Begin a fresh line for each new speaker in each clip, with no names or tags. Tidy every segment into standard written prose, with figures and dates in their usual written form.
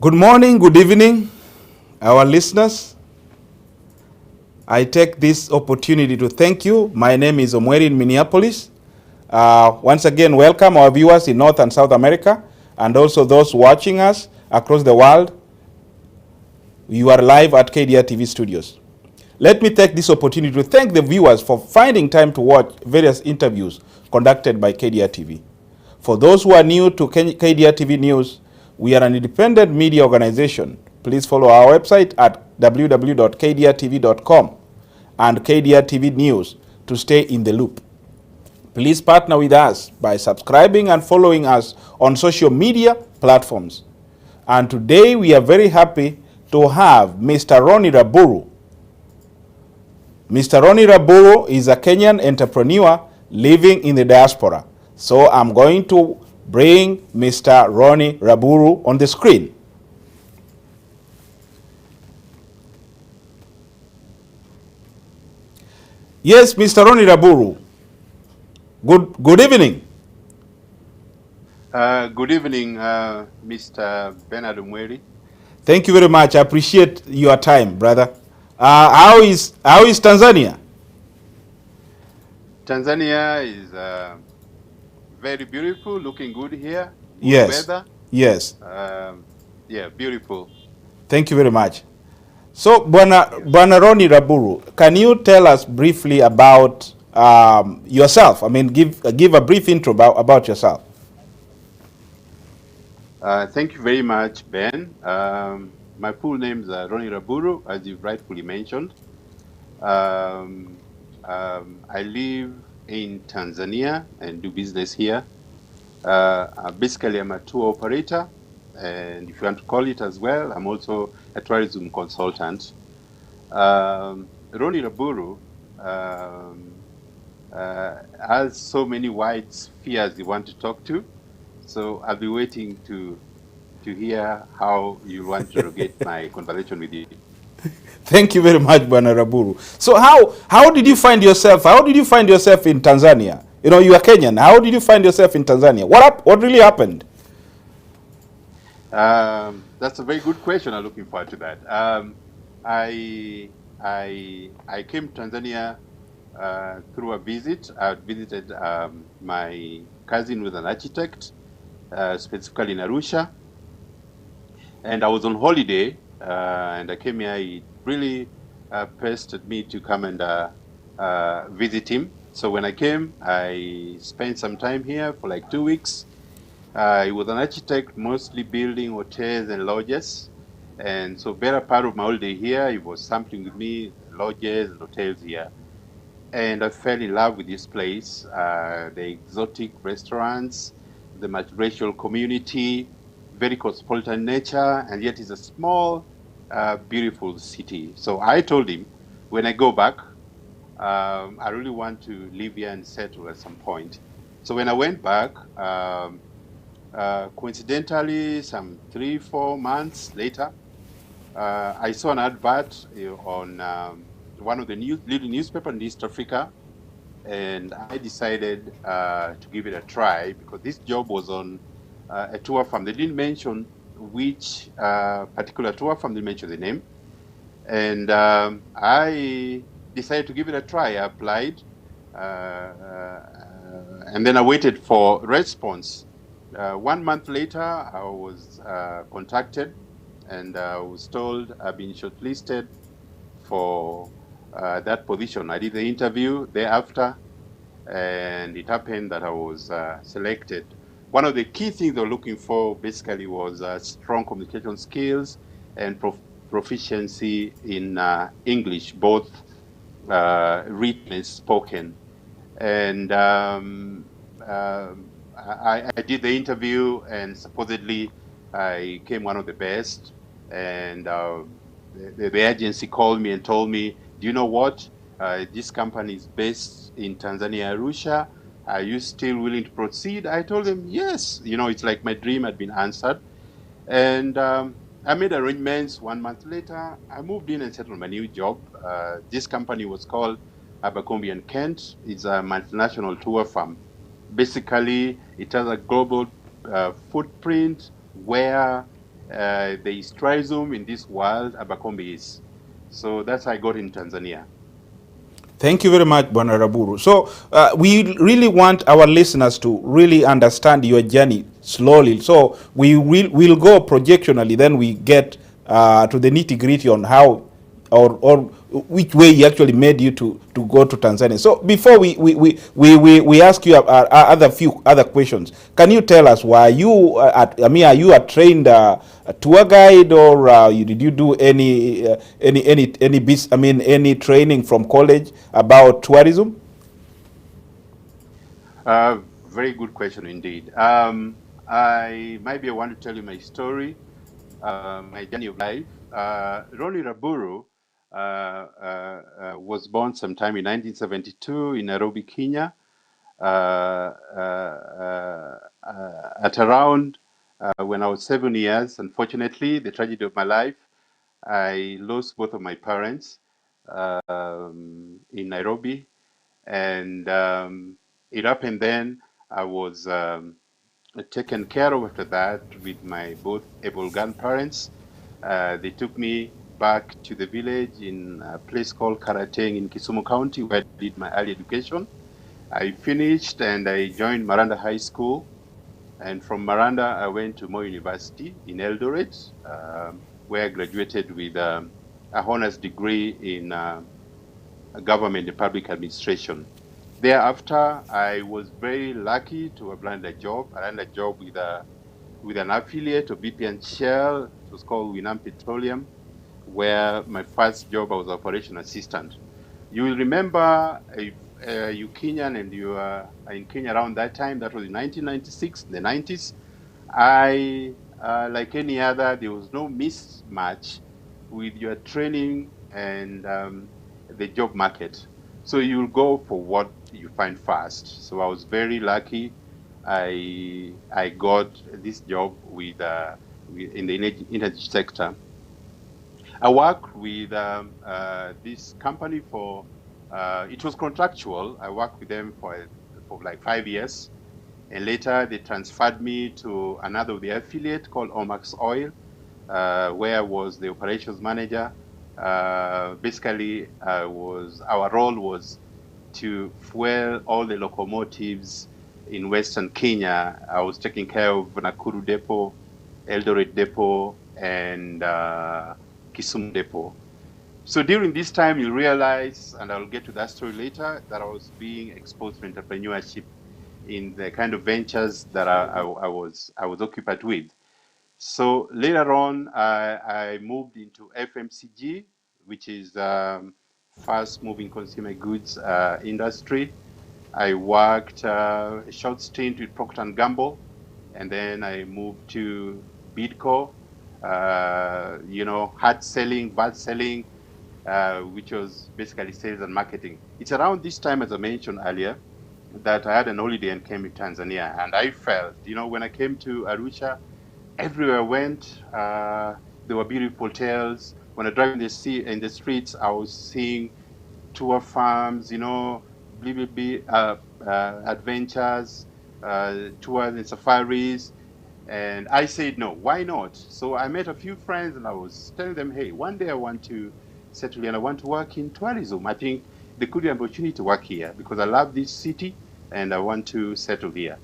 Good morning, good evening, our listeners. I take this opportunity to thank you. My name is Omweri in Minneapolis. Once again, welcome our viewers in North and South America, and also those watching us across the world. You are live at KDR TV studios. Let me take this opportunity to thank the viewers for finding time to watch various interviews conducted by KDR TV. For those who are new to KDR TV News, we are an independent media organization. Please follow our website at www.kdrtv.com and KDR TV News to stay in the loop. Please partner with us by subscribing and following us on social media platforms. And today we are very happy to have Mr. Ronnie Raburu. Mr. Ronnie Raburu is a Kenyan entrepreneur living in the diaspora. So I'm going to bring Mr. Ronnie Raburu on the screen. Yes, Mr. Ronnie Raburu. Good evening.
Good evening, Mr. Bernard Umweri.
Thank you very much. I appreciate your time, brother. How is Tanzania?
Tanzania is very beautiful, looking good here. Good
Yes.
weather.
Yes.
Yeah, beautiful.
Thank you very much. So, Bwana Ronnie Raburu, can you tell us briefly about yourself? I mean, give a brief intro about yourself.
Thank you very much, Ben. My full name is Ronnie Raburu, as you've rightfully mentioned. I live in Tanzania and do business here. Basically, I'm a tour operator, and if you want to call it as well, I'm also a tourism consultant. Ronnie Raburu has so many wide spheres you want to talk to, so I'll be waiting to hear how you want to get my conversation with you.
Thank you very much, Bwana Raburu. So how did you find yourself? How did you find yourself in Tanzania? You know, you are Kenyan. How did you find yourself in Tanzania? What really happened?
That's a very good question. I'm looking forward to that. I came to Tanzania through a visit. I visited my cousin with an architect, specifically in Arusha, and I was on holiday. And I came here. He really pestered me to come and visit him. So when I came, I spent some time here for like 2 weeks. He was an architect, mostly building hotels and lodges. And so better part of my holiday here, he was sampling with me lodges and hotels here. And I fell in love with this place, the exotic restaurants, the multiracial community, very cosmopolitan nature, and yet it's a small, beautiful city. So I told him, when I go back, I really want to live here and settle at some point. So when I went back, coincidentally, some 3-4 months later, I saw an advert on one of the leading newspapers in East Africa, and I decided to give it a try because this job was on a tour firm. They didn't mention which particular tour firm, they mentioned the name. And I decided to give it a try. I applied, and then I waited for response. 1 month later, I was contacted, and I was told I've been shortlisted for that position. I did the interview thereafter, and it happened that I was selected. One of the key things they were looking for basically was strong communication skills and proficiency in English, both written and spoken. And I did the interview, and supposedly I came one of the best. And the agency called me and told me, do you know what? This company is based in Tanzania, Arusha. Are you still willing to proceed? I told them, yes. You know, it's like my dream had been answered. And I made arrangements. 1 month later, I moved in and settled my new job. This company was called Abercrombie & Kent. It's a multinational tour firm. Basically, it has a global footprint where there is tourism in this world, Abercrombie is. So that's how I got in Tanzania.
Thank you very much, Bwana Raburu. So we really want our listeners to really understand your journey slowly. So we'll go projectionally, then we get to the nitty gritty on how or which way he actually made you to go to Tanzania. So before we ask you other few other questions, can you tell us why you are you a trained a tour guide, or did you do any training from college about tourism?
Very good question indeed. I want to tell you my story, my journey of life. Ronnie Raburu was born sometime in 1972 in Nairobi, Kenya. At around when I was 7 years, unfortunately, the tragedy of my life, I lost both of my parents in Nairobi, and it happened then. I was taken care of after that with my both able grandparents. They took me back to the village in a place called Karateng in Kisumu County, where I did my early education. I finished and I joined Maranda High School. And from Maranda, I went to Moi University in Eldoret, where I graduated with a honors degree in government and public administration. Thereafter, I was very lucky to have landed a job. I landed a job with an affiliate of BP and Shell. It was called Winam Petroleum, where my first job I was operation assistant. You will remember, if you Kenyan and you are in Kenya around that time, that was in 1996, in the 90s. I, like any other, there was no mismatch with your training and the job market. So you'll go for what you find fast. So I was very lucky. I got this job in the energy sector. I worked with this company for, it was contractual. I worked with them for like 5 years. And later they transferred me to another of the affiliate called Omax Oil, where I was the operations manager. Basically, our role was to fuel all the locomotives in Western Kenya. I was taking care of Nakuru Depot, Eldoret Depot, and Kisumu Depot. So during this time, you'll realize, and I'll get to that story later, that I was being exposed to entrepreneurship in the kind of ventures that I was occupied with. So later on, I moved into FMCG, which is fast-moving consumer goods industry. I worked a short stint with Procter & Gamble, and then I moved to Bidco, hard selling, bad selling, which was basically sales and marketing. It's around this time, as I mentioned earlier, that I had an holiday and came to Tanzania. And I felt, when I came to Arusha, everywhere I went, there were beautiful hotels. When I drive in the streets, I was seeing tour farms, adventures, tours and safaris. And I said, no, why not? So I met a few friends and I was telling them, hey, one day I want to settle here and I want to work in tourism. I think there could be an opportunity to work here because I love this city and I want to settle here.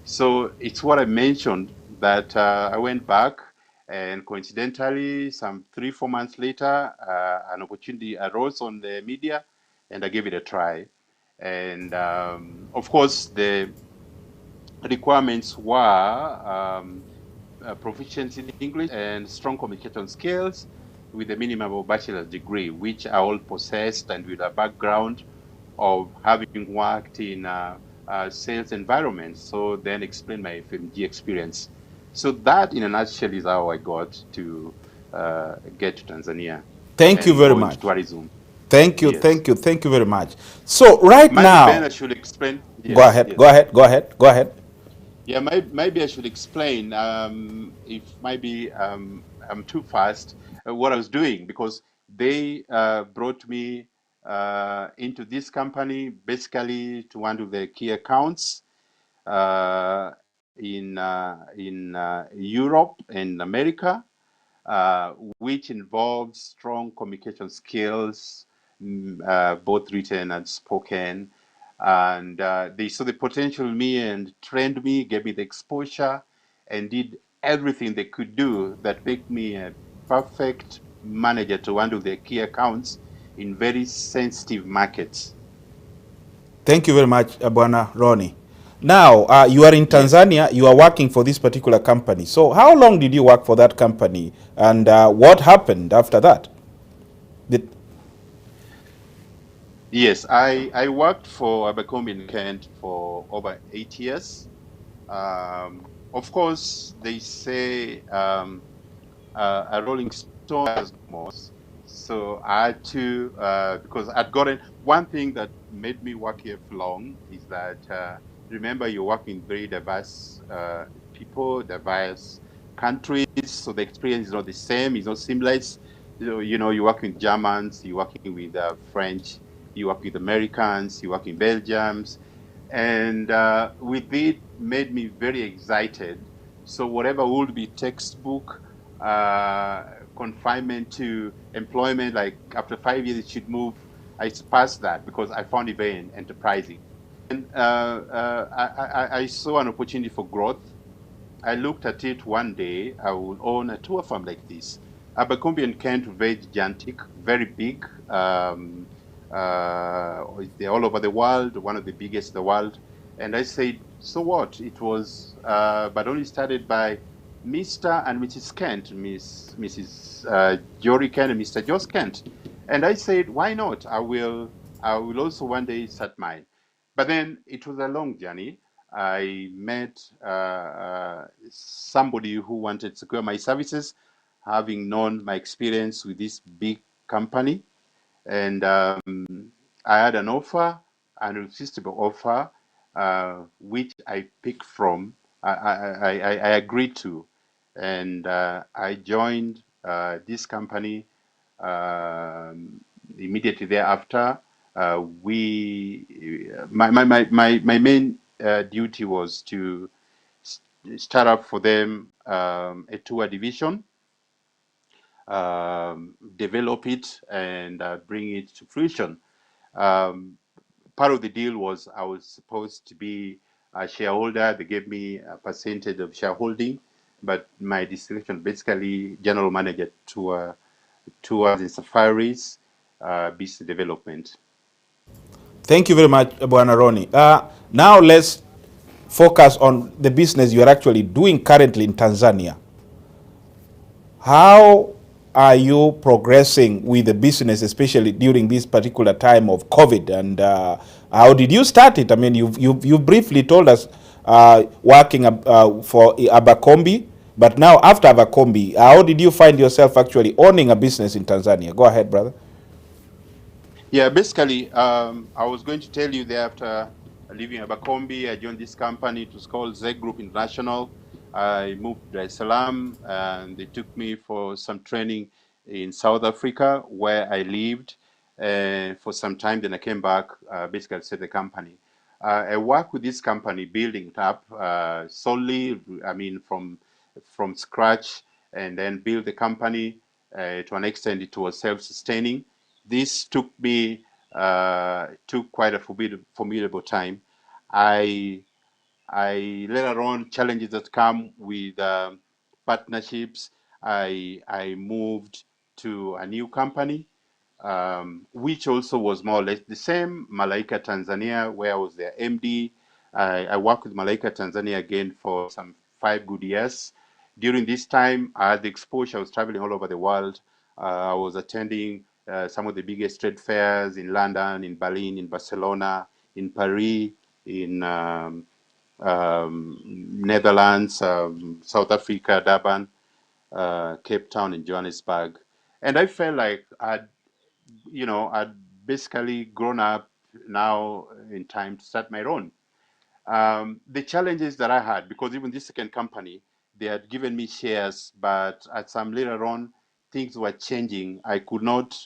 So it's what I mentioned that I went back, and coincidentally, some 3-4 months later, an opportunity arose on the media and I gave it a try. And of course, the requirements were proficiency in English and strong communication skills with a minimum of bachelor's degree, which I all possessed, and with a background of having worked in sales environments. So then explain my FMG experience. So that, in a nutshell, is how I got to get to Tanzania.
Thank you
And
very
go into
much.
tourism.
Thank you,
Yes.
thank you, thank you very much. So right
Maybe Ben,
now,
I should explain.
go
Yes,
ahead,
yes.
go ahead, go ahead, go ahead.
Yeah, maybe I should explain if maybe I'm too fast what I was doing, because they brought me into this company basically to one of the key accounts in Europe and America. which involves strong communication skills, both written and spoken. And they saw the potential in me and trained me, gave me the exposure, and did everything they could do that make me a perfect manager to handle their key accounts in very sensitive markets.
Thank you very much, Bwana Ronnie. Now, you are in
Yes.
Tanzania, you are working for this particular company. So how long did you work for that company, and what happened after that? Did,
Yes, I worked for Abercrombie and Kent for over 8 years. Of course, they say a rolling stone has no more. So I had to, because I'd gotten one thing that made me work here for long is that remember, you're working with very diverse people, diverse countries, so the experience is not the same, it's not seamless. You're working with Germans, you're working with French, you work with Americans, you work in Belgians, and with it made me very excited. So whatever would be textbook confinement to employment, like after 5 years it should move, I surpassed that because I found it very enterprising. And I saw an opportunity for growth. I looked at it one day, I would own a tour farm like this. Abercrombie and Kent, very gigantic, very big. They're all over the world, one of the biggest in the world. And I said, so what? It was, but only started by Mr. and Mrs. Kent, Mrs. Jory Kent and Mr. Joss Kent. And I said, why not? I will also one day start mine. But then it was a long journey. I met somebody who wanted to secure my services, having known my experience with this big company. And I had an offer, an irresistible offer, which I picked from, I agreed to. And I joined this company immediately thereafter. My main duty was to start up for them a tour division, develop it, and bring it to fruition. Um, Part of the deal was I was supposed to be a shareholder. They gave me a percentage of shareholding, but my destination basically general manager tours and safaris, business development.
thank you very much, Bwana Ronnie. Now let's focus on the business you are actually doing currently in Tanzania. How are you progressing with the business, especially during this particular time of COVID? And how did you start it? I mean, you briefly told us working for Abercrombie, but now after Abercrombie, how did you find yourself actually owning a business in Tanzania? Go ahead, brother.
Yeah, basically, I was going to tell you that after leaving Abercrombie, I joined this company. It was called Z Group International. I moved to Dar es Salaam, and they took me for some training in South Africa, where I lived for some time. Then I came back, basically, to set the company. I worked with this company, building it up solely, I mean, from scratch, and then build the company. To an extent, it was self-sustaining. This took quite a formidable time. I later on challenges that come with partnerships. I moved to a new company, which also was more or less the same, Malaika Tanzania, where I was their MD. I worked with Malaika Tanzania again for some 5 good years. During this time, I had the exposure. I was traveling all over the world. I was attending some of the biggest trade fairs in London, in Berlin, in Barcelona, in Paris, in Netherlands, South Africa, Durban, Cape Town, and Johannesburg. And I felt like I'd basically grown up now in time to start my own. The challenges that I had, because even this second company, they had given me shares, but at some later on, things were changing. I could not,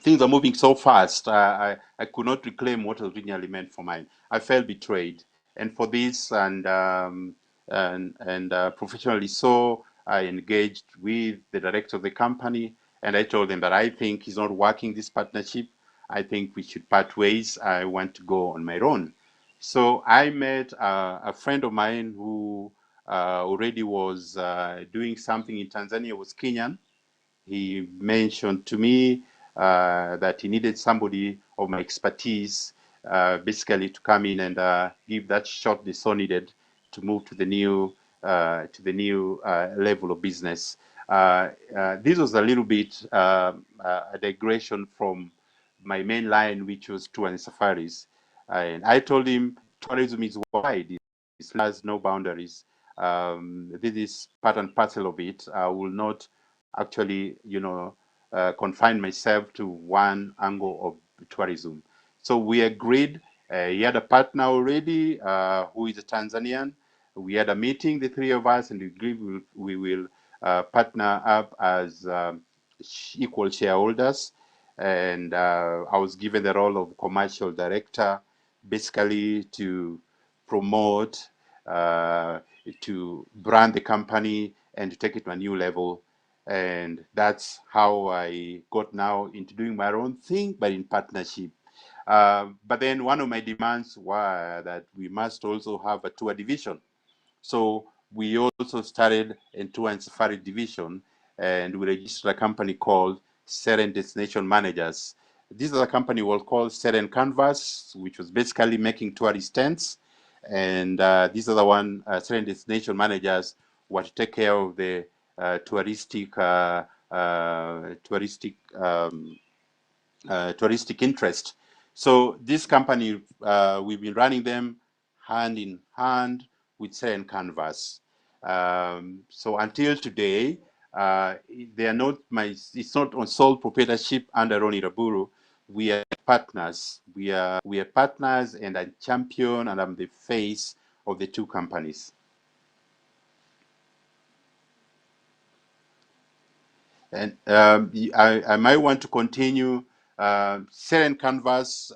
things are moving so fast. I could not reclaim what was originally meant for mine. I felt betrayed. And for this, and professionally so, I engaged with the director of the company, and I told him that I think he's not working this partnership. I think we should part ways. I want to go on my own. So I met a friend of mine who already was doing something in Tanzania, was Kenyan. He mentioned to me that he needed somebody of my expertise, basically to come in and give that shot they so needed to move to the new level of business. This was a little bit a digression from my main line, which was tour and safaris. And I told him tourism is wide; it has no boundaries. This is part and parcel of it. I will not actually, confine myself to one angle of tourism. So we agreed. He had a partner already who is a Tanzanian. We had a meeting, the three of us, and we agreed we will partner up as equal shareholders. And I was given the role of commercial director, basically to promote, to brand the company, and to take it to a new level. And that's how I got now into doing my own thing, but in partnership. But then one of my demands were that we must also have a tour division. So we also started a tour and safari division, and we registered a company called Seren Destination Managers. This is a company was called Seren Canvas, which was basically making tourist tents. And these are the one Seren Destination Managers were to take care of the touristic interest. So this company, we've been running them hand in hand with Seren Canvas. So until today, they are not it's not on sole proprietorship under Ronnie Raburu. We are partners. We are partners, and I champion, and I'm the face of the two companies. And I might want to continue. Seren Canvas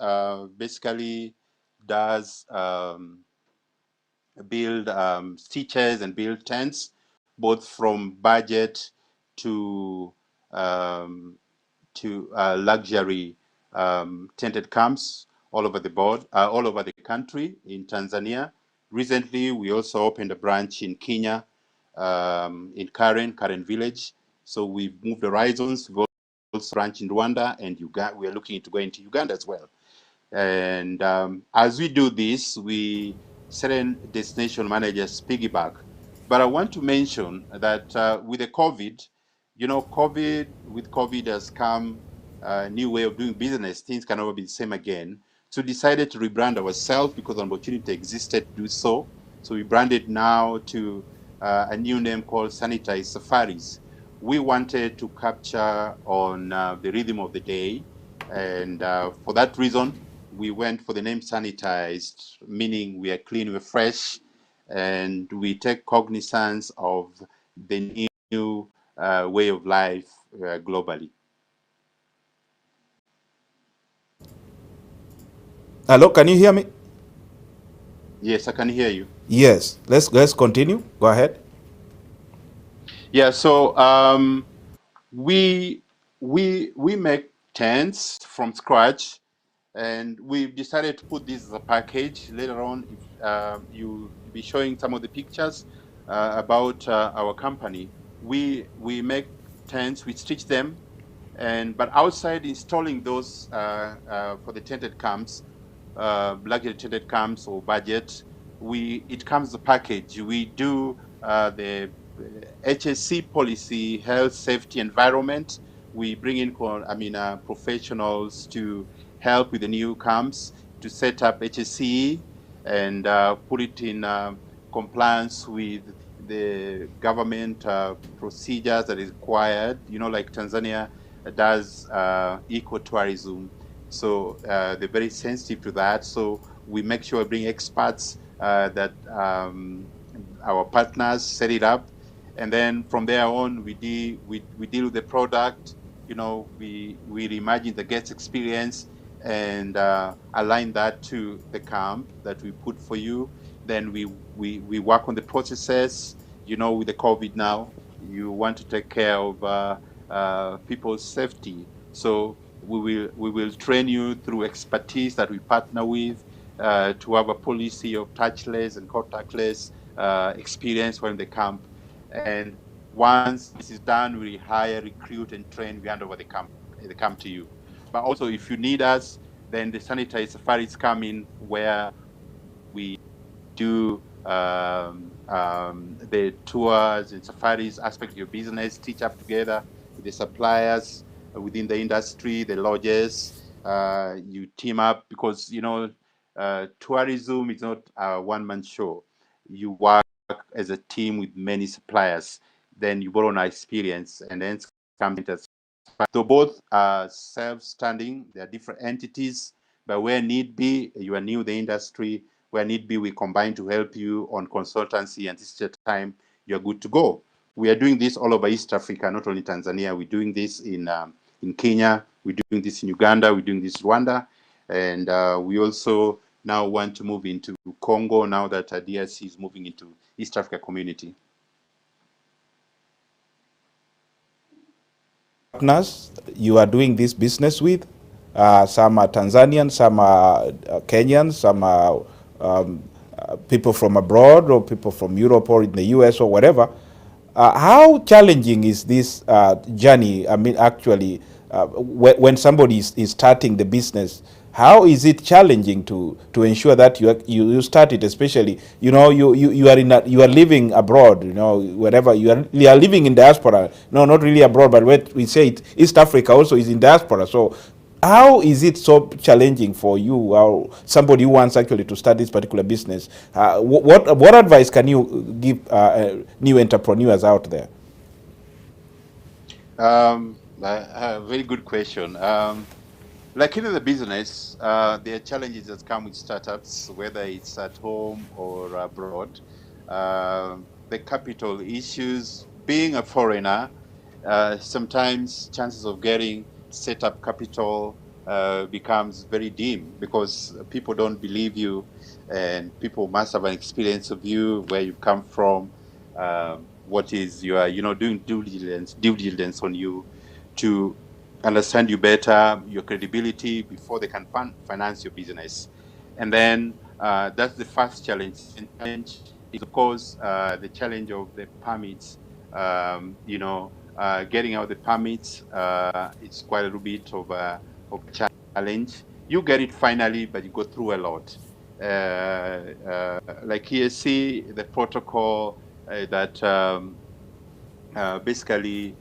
basically does build stitches and build tents, both from budget to luxury tented camps all over the board, all over the country in Tanzania. Recently, we also opened a branch in Kenya, in Karen Village. So we've moved horizons. We've also branch in Rwanda and Uganda. We are looking to go into Uganda as well. And as we do this, we certain destination managers piggyback. But I want to mention that with the COVID, with COVID has come a new way of doing business. Things can never be the same again. So we decided to rebrand ourselves because an opportunity existed to do so. So we branded now to a new name called Sanitized Safaris. We wanted to capture on the rhythm of the day. And for that reason, we went for the name Sanitized, meaning we are clean, we're fresh, and we take cognizance of the new way of life globally.
Hello, can you hear me?
Yes, I can hear you.
Yes, let's continue. Go ahead.
Yeah, so we make tents from scratch, and we've decided to put this as a package. Later on, if you'll be showing some of the pictures about our company, we make tents, we stitch them, but outside installing those for the tented camps, luxury tented camps or budget, it comes as a package. We do the HSC policy, health, safety, environment. We bring in professionals to help with the new camps to set up HSC and put it in compliance with the government procedures that is required. Like Tanzania does ecotourism. So they're very sensitive to that. So we make sure we bring experts that our partners set it up. And then from there on, we deal with the product. We reimagine the guest experience and align that to the camp that we put for you. Then we work on the processes. With the COVID now, you want to take care of people's safety. So we will train you through expertise that we partner with to have a policy of touchless and contactless experience when they camp. And once this is done, we hire, recruit, and train. We hand over the camp to you. But also, if you need us, then the sanitary safaris come in where we do the tours and safaris aspect of your business, teach up together with the suppliers within the industry, the lodges. You team up because, tourism is not a one-man show. You work as a team with many suppliers. Then you borrow on experience and then come into. So both are self-standing. They are different entities, but where need be, you are new in the industry. Where need be, we combine to help you on consultancy, and this is the time you're good to go. We are doing this all over East Africa, not only Tanzania. We're doing this in Kenya. We're doing this in Uganda. We're doing this in Rwanda, and we also now want to move into Congo now that DRC is moving into East Africa community.
Partners you are doing this business with? Some are Tanzanian, some are Kenyans, some are people from abroad, or people from Europe or in the US or whatever. How challenging is this journey? I mean, actually, when somebody is starting the business, how is it challenging to ensure that you start it, especially you are living abroad, wherever you are living in diaspora, no, not really abroad, but when we say it, East Africa also is in diaspora. So how is it so challenging for you, or somebody who wants actually to start this particular business? What advice can you give new entrepreneurs out there?
Very good question. Like in the business, there are challenges that come with startups, whether it's at home or abroad. The capital issues, being a foreigner, sometimes chances of getting set up capital becomes very dim because people don't believe you, and people must have an experience of you, where you come from, what is your, doing due diligence on you to understand you better, your credibility before they can finance your business. And then that's the first challenge. And challenge is, of course, the challenge of the permits. Getting out the permits, it's quite a little bit of a challenge. You get it finally, but you go through a lot. Like here, see the protocol that basically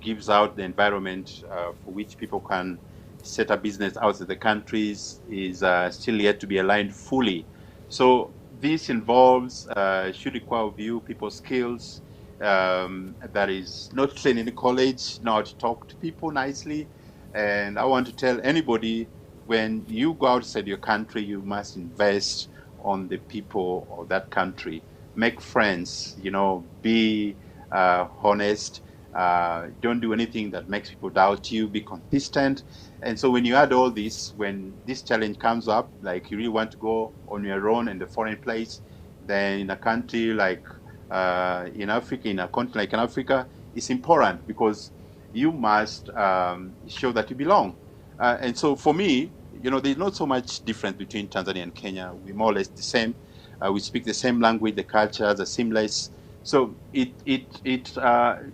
gives out the environment for which people can set up business outside the countries is still yet to be aligned fully. So this involves, should require of you people's skills, that is not trained in college, know how to talk to people nicely. And I want to tell anybody, when you go outside your country, you must invest on the people of that country. Make friends, be honest. Don't do anything that makes people doubt you. Be consistent. And so when you add all this, when this challenge comes up, like you really want to go on your own in the foreign place, then in a country like in Africa, in a country like in Africa, it's important because you must show that you belong. And so for me, there's not so much difference between Tanzania and Kenya. We're more or less the same. We speak the same language, the cultures are seamless. So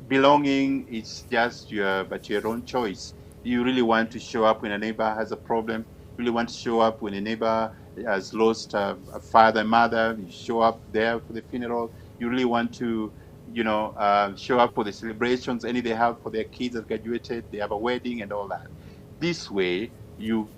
belonging is just your own choice. You really want to show up when a neighbor has a problem. Really want to show up when a neighbor has lost a father, mother. You show up there for the funeral. You really want to, show up for the celebrations any they have for their kids that graduated. They have a wedding and all that. This way, you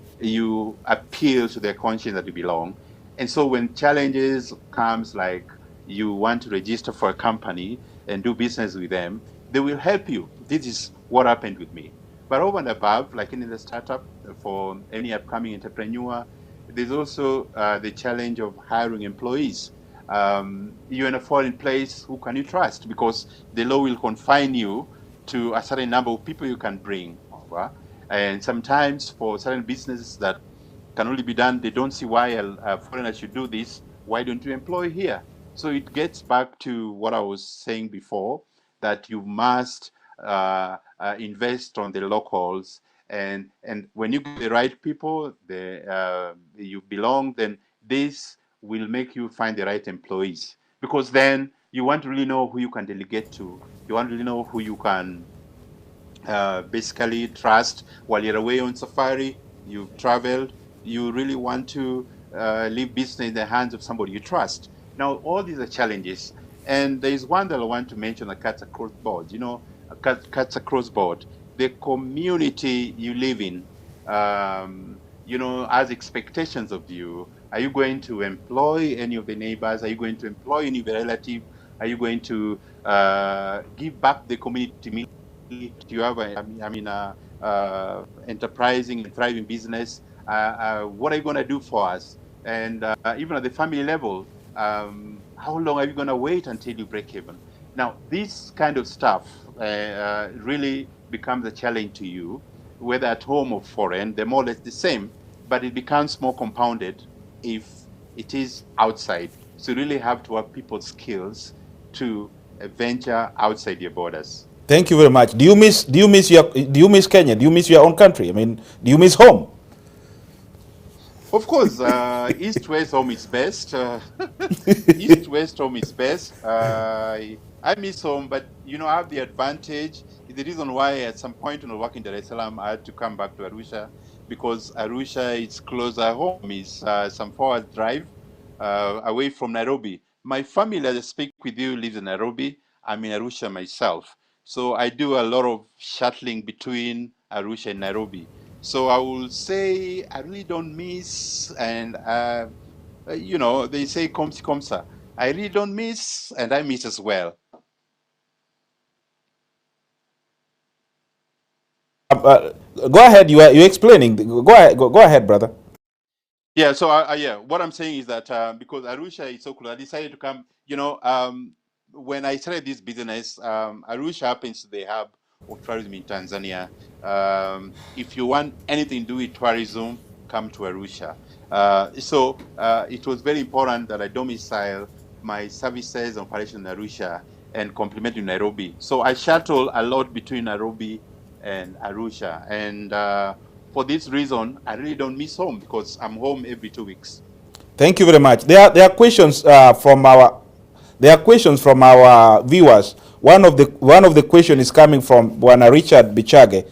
appeal to their conscience that you belong. And so when challenges comes, like you want to register for a company and do business with them, they will help you. This is what happened with me. But over and above, like in the startup, for any upcoming entrepreneur, there's also the challenge of hiring employees. You're in a foreign place, who can you trust? Because the law will confine you to a certain number of people you can bring over. And sometimes for certain businesses that can only be done, they don't see why a foreigner should do this. Why don't you employ here? So it gets back to what I was saying before, that you must invest on the locals, and when you get the right people, you belong, then this will make you find the right employees, because then you want to really know who you can delegate to. You want to really know who you can basically trust while you're away on safari. You've traveled, you really want to leave business in the hands of somebody you trust. Now, all these are challenges, and there is one that I want to mention that cuts across board. Cuts across board. The community you live in, has expectations of you. Are you going to employ any of the neighbors? Are you going to employ any of the relative? Are you going to give back the community? You have enterprising and thriving business. What are you going to do for us? And even at the family level, how long are you going to wait until you break even? Now, this kind of stuff really becomes a challenge to you, whether at home or foreign. They're more or less the same, but it becomes more compounded if it is outside. So you really have to have people skills to venture outside your borders.
Thank you very much. Do you miss Kenya? Do you miss your own country? I mean, do you miss home?
Of course, East West home is best. East West home is best. I miss home, but I have the advantage. The reason why at some point when I was working in Dar es Salaam, I had to come back to Arusha, because Arusha is closer home. Is some 4 hours drive away from Nairobi. My family, as I speak with you, lives in Nairobi. I'm in Arusha myself, so I do a lot of shuttling between Arusha and Nairobi. So I will say I really don't miss, and they say "komsi komsa." I really don't miss, and I miss as well.
Go ahead. You're explaining. Go ahead, brother.
Yeah. So what I'm saying is that because Arusha is so close, I decided to come. When I started this business, Arusha happens to be the hub of tourism in Tanzania. If you want anything to do with tourism, come to Arusha. So it was very important that I domicile my services and operation in Arusha and complement in Nairobi. So I shuttle a lot between Nairobi and Arusha, and for this reason, I really don't miss home, because I'm home every 2 weeks.
Thank you very much. There are questions from our viewers. One of the question is coming from Bwana Richard Bichage.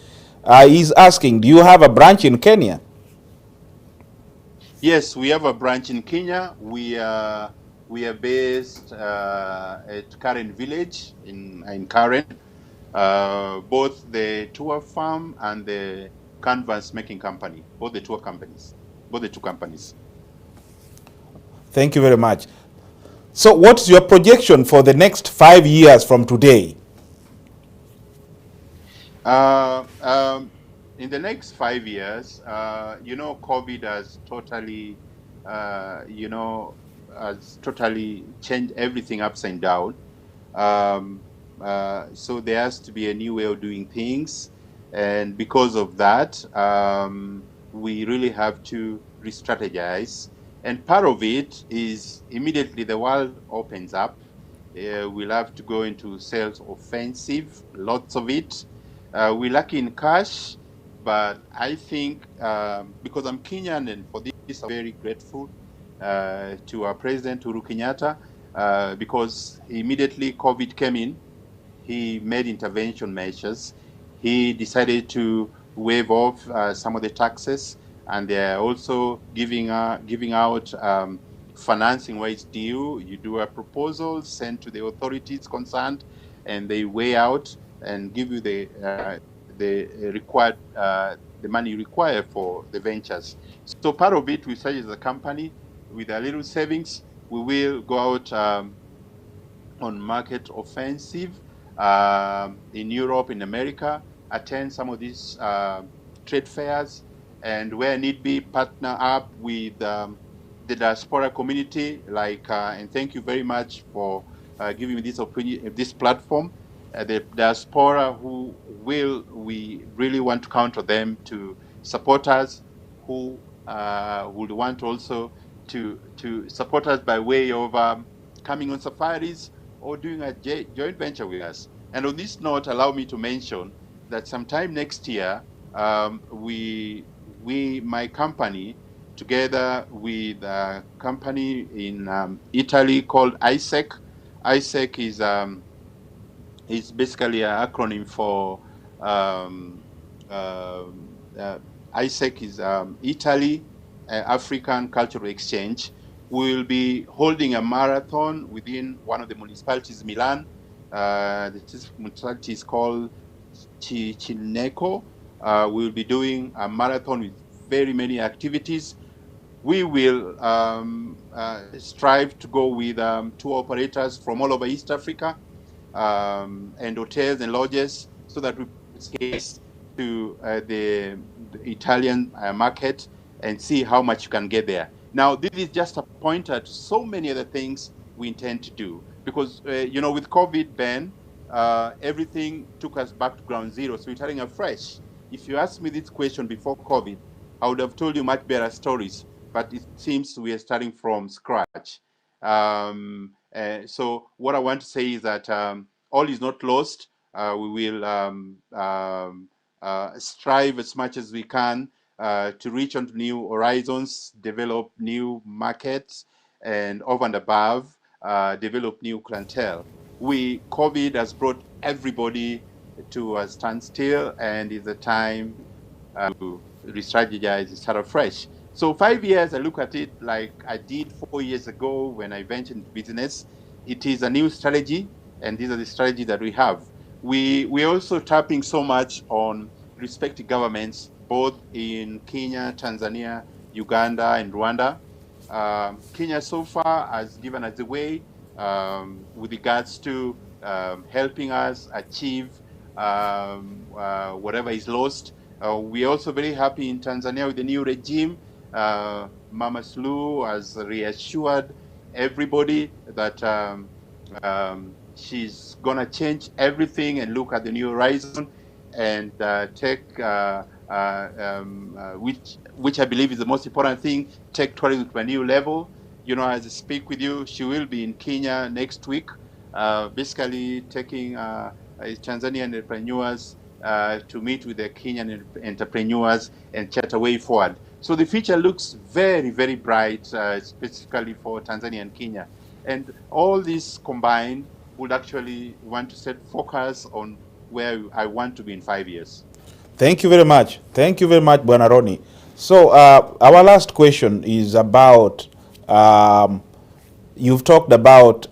He's asking, do you have a branch in Kenya?
Yes, we have a branch in Kenya. We are based at Karen Village in Karen. Both the tour farm and the canvas making company, both the two companies.
Thank you very much. So what's your projection for the next 5 years from today?
In the next 5 years, COVID has totally changed everything upside down. So there has to be a new way of doing things, and because of that, we really have to re-strategize. And part of it is immediately the world opens up. We'll have to go into sales offensive, lots of it. We lack in cash, but I think because I'm Kenyan, and for this I'm very grateful to our President Uhuru Kenyatta, because immediately COVID came in, he made intervention measures. He decided to waive off some of the taxes, and they're also giving out financing where it's due. You do a proposal, send to the authorities concerned, and they weigh out and give you the required the money you require for the ventures. So part of it, we say as a company, with a little savings, we will go out on market offensive in Europe, in America, attend some of these trade fairs, and where need be, partner up with the diaspora community. And thank you very much for giving me this opportunity, this platform. The diaspora, we really want to count on them to support us, who would want also to support us by way of coming on safaris or doing a joint venture with us. And on this note, allow me to mention that sometime next year, my company, together with a company in Italy called ISEC. ISEC is basically an acronym for ISEC is Italy African Cultural Exchange. We will be holding a marathon within one of the municipalities, Milan. This municipality is called Cineco. We will be doing a marathon with very many activities. We will strive to go with tour operators from all over East Africa and hotels and lodges so that we scale to the Italian market and see how much you can get there. Now, this is just a pointer to so many other things we intend to do because, with COVID, Ben, everything took us back to ground zero. So we're starting afresh. If you asked me this question before COVID, I would have told you much better stories, but it seems we are starting from scratch. So what I want to say is that all is not lost. We will strive as much as we can to reach onto new horizons, develop new markets, and over and above, develop new clientele. COVID has brought everybody to a standstill, and it's a time to re-strategize, start afresh. So 5 years, I look at it like I did 4 years ago when I ventured into business. It is a new strategy, and these are the strategies that we have. We're also tapping so much on respective governments, both in Kenya, Tanzania, Uganda, and Rwanda. Kenya so far has given us the way with regards to helping us achieve whatever is lost. We're also very happy in Tanzania with the new regime. Mama Suluhu has reassured everybody that she's going to change everything and look at the new horizon and take, which I believe is the most important thing, take tourism to a new level. As I speak with you, she will be in Kenya next week, basically taking Tanzanian entrepreneurs to meet with the Kenyan entrepreneurs and chat a way forward. So the future looks very, very bright, specifically for Tanzania and Kenya. And all this combined would actually want to set focus on where I want to be in 5 years.
Thank you very much. Thank you very much, Bwana Roni. So our last question is about, you've talked about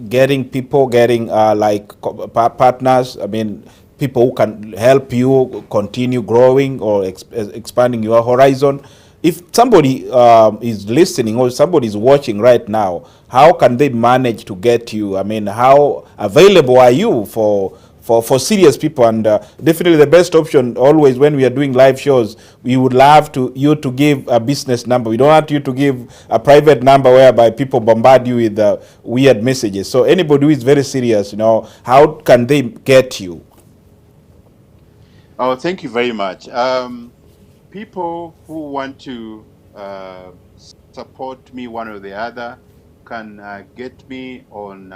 getting people, getting partners, people who can help you continue growing or expanding your horizon. If somebody is listening or somebody is watching right now, how can they manage to get you? How available are you for serious people? And definitely the best option always when we are doing live shows, we would love you to give a business number. We don't want you to give a private number whereby people bombard you with weird messages. So anybody who is very serious, how can they get you?
Oh, thank you very much. People who want to support me one or the other can get me on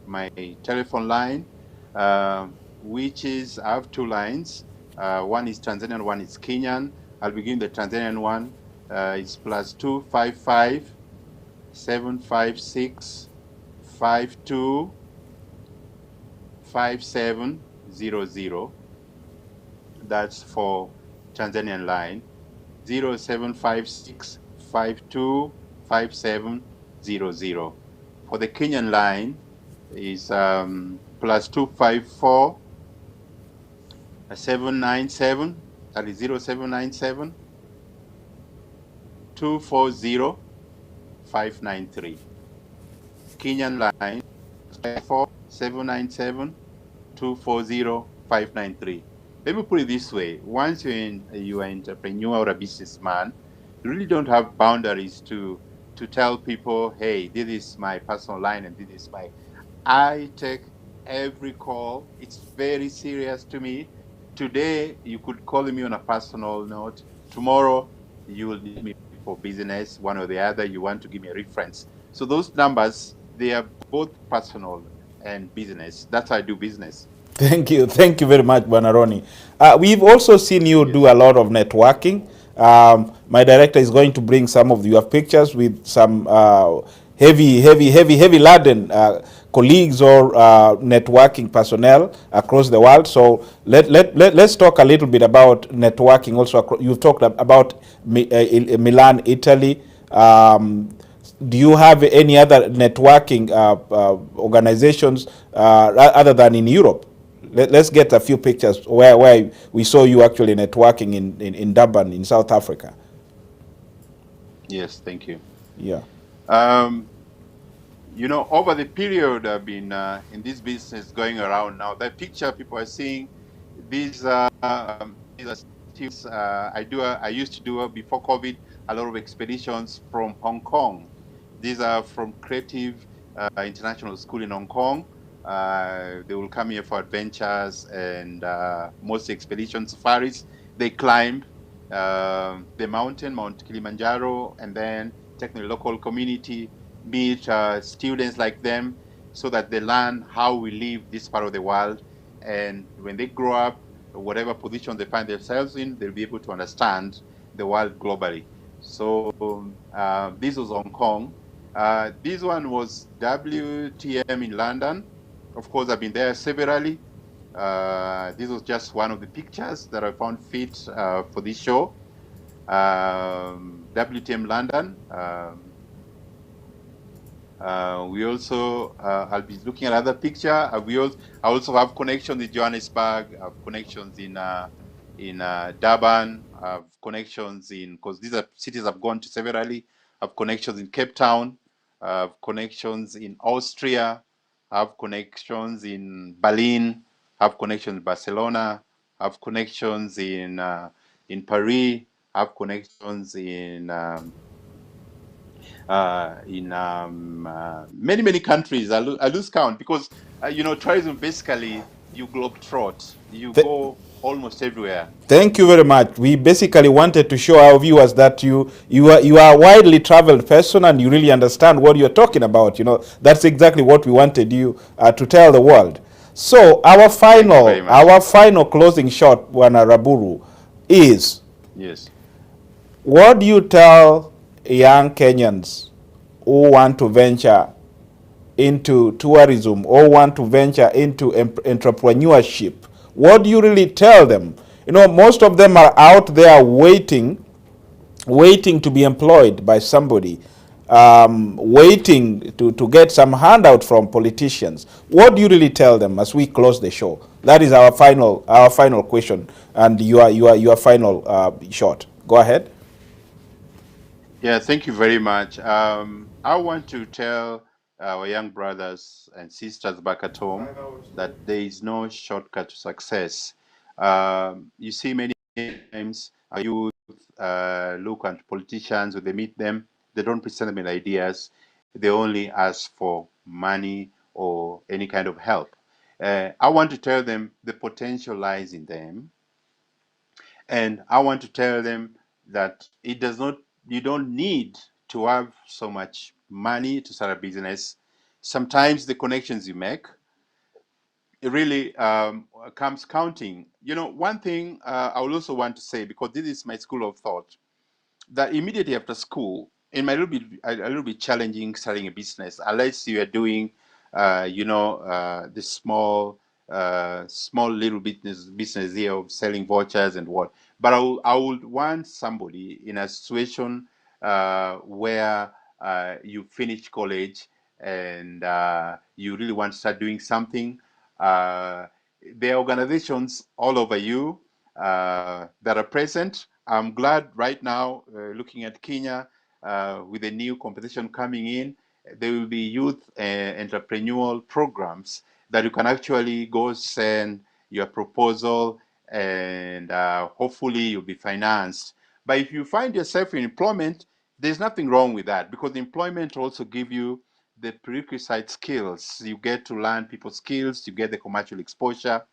my telephone line, which is, I have two lines. One is Tanzanian, one is Kenyan. I'll begin the Tanzanian one. It's +255 756 525700. That's for Tanzanian line. 0756 525700. For the Kenyan line is +254 797, that is 0797 240 593. Kenyan line 797 240 593. Let me put it this way. Once you're an entrepreneur or a businessman, you really don't have boundaries to tell people, hey, this is my personal line and this is I take every call. It's very serious to me. Today, you could call me on a personal note. Tomorrow, you will need me for business, one or the other. You want to give me a reference. So those numbers They are both personal and business. That's how I do business.
Thank you very much, Banaroni. We've also seen you
Yes.
do a lot of networking. My director is going to bring some of your pictures with some heavy laden colleagues or networking personnel across the world. So let's talk a little bit about networking. Also, you've talked about Milan, Italy. Do you have any other networking organizations other than in Europe? Let's get a few pictures where we saw you actually networking in Durban, in South Africa.
Yes, thank you.
Yeah.
You know, over the period I've been in this business going around now, the picture people are seeing, these are still, I used to do before COVID a lot of expeditions from Hong Kong. These are from Creative International School in Hong Kong. They will come here for adventures and most expedition safaris. They climb the mountain, Mount Kilimanjaro, and then take the local community, meet students like them, so that they learn how we live this part of the world. And when they grow up, whatever position they find themselves in, they'll be able to understand the world globally. So this was Hong Kong. This one was WTM in London. Of course, I've been there severally. This was just one of the pictures that I found fit for this show. WTM London. We also, I'll be looking at another picture. I also have connections in Johannesburg. I have connections in Durban. I have connections because these are cities I've gone to severally. I have connections in Cape Town. I have connections in Austria. I have connections in Berlin. I have connections in Barcelona. I have connections in Paris. I have connections in many countries. I lose count because you know, tourism basically you globetrot, you
Th
go almost everywhere.
Thank you very much. We basically wanted to show our viewers that you are a widely traveled person and you really understand what you're talking about. You know, that's exactly what we wanted you to tell the world. So
Thank you very much.
our final closing shot, Wana Raburu, is:
Yes.
what do you tell young Kenyans who want to venture into tourism or want to venture into entrepreneurship? What do you really tell them? You know, most of them are out there waiting to be employed by somebody, waiting to get some handout from politicians. What do you really tell them as we close the show? That is our final question, and your final shot. Go ahead.
Yeah, thank you very much. I want to tell our young brothers and sisters back at home that there is no shortcut to success. You see, many times our youth look at politicians when they meet them, they don't present them with ideas, they only ask for money or any kind of help. I want to tell them the potential lies in them, and I want to tell them that you don't need to have so much money to start a business. Sometimes the connections you make, it really comes counting. You know, one thing I would also want to say, because this is my school of thought, that immediately after school, it might be a little bit challenging starting a business unless you are doing, the small little business here of selling vouchers and what. But I would want somebody in a situation where you finish college and you really want to start doing something. Uh, there are organizations all over you that are present. I'm glad right now, looking at Kenya, with the new competition coming in, there will be youth entrepreneurial programs that you can actually go send your proposal and hopefully you'll be financed. But if you find yourself in employment, there's nothing wrong with that, because employment also give you the prerequisite skills. You get to learn people's skills, you get the commercial exposure,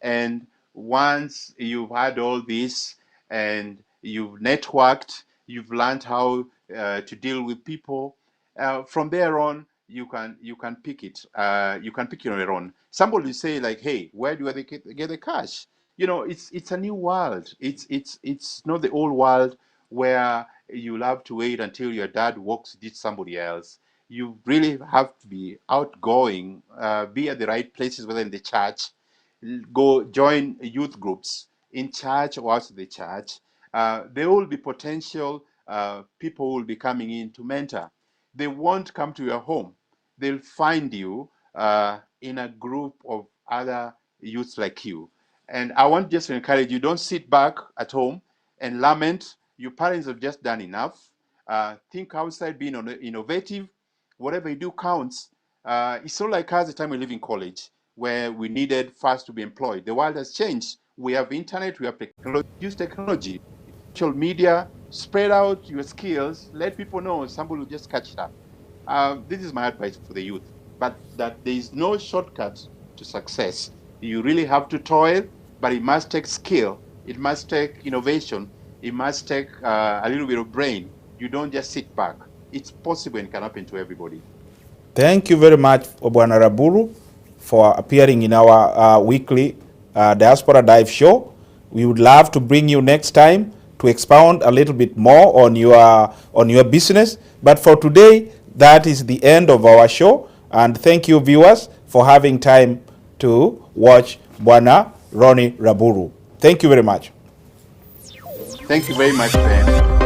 and once you've had all this and you've networked, you've learned how to deal with people, from there on, you can pick it. You can pick it on your own. Somebody will say like, "Hey, where do I get the cash?" You know, it's a new world. It's not the old world where you'll have to wait until your dad walks ditch somebody else. You really have to be outgoing, be at the right places, whether in the church, go join youth groups in church or outside the church. There will be potential people who will be coming in to mentor. They won't come to your home. They'll find you in a group of other youths like you. And I want just to encourage you, don't sit back at home and lament. Your parents have just done enough. Think outside, being innovative. Whatever you do counts. It's not like us the time we live in college, where we needed first to be employed. The world has changed. We have internet, we have technology. Use technology, social media, spread out your skills, let people know. Somebody will just catch it up. This is my advice for the youth, but that there is no shortcut to success. You really have to toil, but it must take skill. It must take innovation. It must take a little bit of brain. You don't just sit back. It's possible and can happen to everybody.
Thank you very much, Bwana Raburu, for appearing in our weekly Diaspora Dive show. We would love to bring you next time to expound a little bit more on your business. But for today, that is the end of our show. And thank you, viewers, for having time to watch Bwana Ronnie Raburu. Thank you very much.
Thank you very much, Ben.